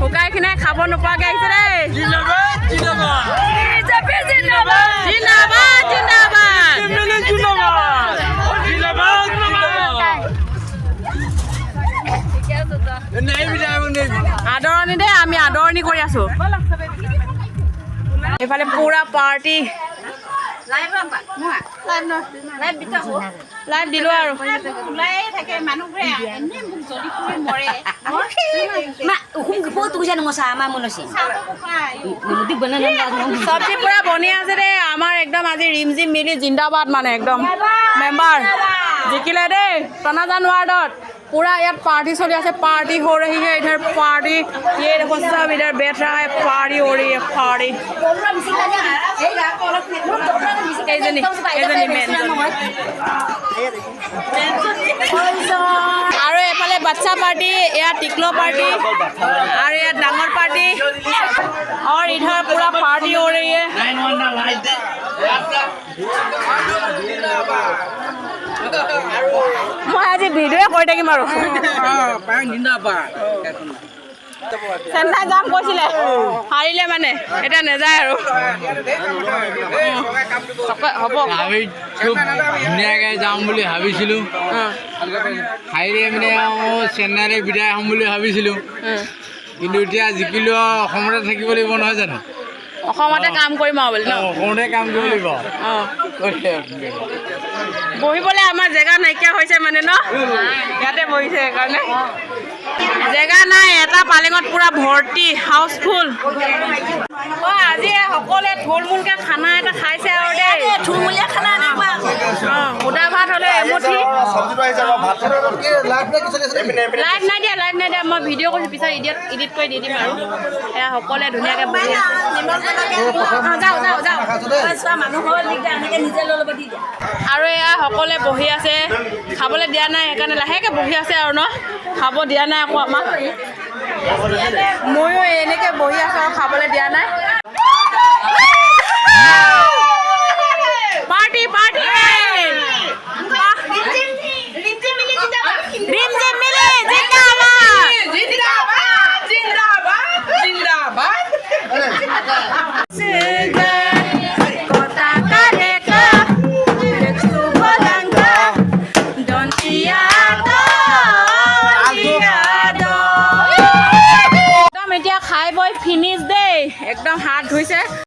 শুকাই খিনাই খাব নোপোৱাকৈ আহিছে দেই। আদৰণি দেই, আমি আদৰণি কৰি আছো। এইফালে পুৰা পাৰ্টি লাইভ দিলো আৰু চব্জি পুৰা বনি আছে দেই। আমাৰ একদম আজি ৰিমঝিম মিলি জিন্দাবাদ মানে একদম মেম্বাৰ জিকিলে দেই। তনাজান वार्डत पूरा यार पार्टी चल रही है। पार्टी हो रही है इधर पार्टी। ये देखो सब इधर बैठ रहा है, पार्टी हो रही है पार्टी। আৰু এফালে বাচ্চা পাৰ্টি, এয়া টিকলো পাৰ্টি और ये डांगर पार्टी और इधर पूरा पार्टी हो रही है। मैं आज भिडिओ कर থাকিম আৰু চেন্নাই যাম কৈছিলে, হাৰিলে মানে এতিয়া নেযায় আৰু হ'ব। আমি খুব ধুনীয়াকৈ যাম বুলি ভাবিছিলোঁ, হাৰিলে মানে চেন্নাইৰে বিদায় হ'ম বুলি ভাবিছিলোঁ। কিন্তু এতিয়া জিকিলোঁ আৰু অসমতে থাকিব লাগিব নহয় জানো? অসমতে কাম কৰিম আৰু বুলি ন? অসমতে কাম কৰিব লাগিব। বহিবলৈ আমাৰ জেগা নাইকিয়া হৈছে মানে ন? ইয়াতে বহিছে সেইকাৰণে জেগা নাই। এটা পালেঙত পুৰা ভৰ্তি, হাউচফুল। আজি সকলোৱে থুলমূলকৈ খানা এটা খাইছে আৰু দেই। থুলমূলীয়া খানা সুদা ভাত হ'লে এমুঠি। লাইভ নাই দিয়া, লাইভ নাই দিয়া। মই ভিডিঅ' কৰিছোঁ, পিছত এডিট কৰি দি দিম আৰু। এয়া সকলোৱে ধুনীয়াকৈ বহি আছে। আৰু এয়া সকলোৱে বহি আছে, খাবলৈ দিয়া নাই সেইকাৰণে লাহেকৈ বহি আছে আৰু ন? খাব দিয়া নাই আকৌ আমাক। ময়ো এনেকৈ বহি আছোঁ আৰু খাবলৈ দিয়া নাই।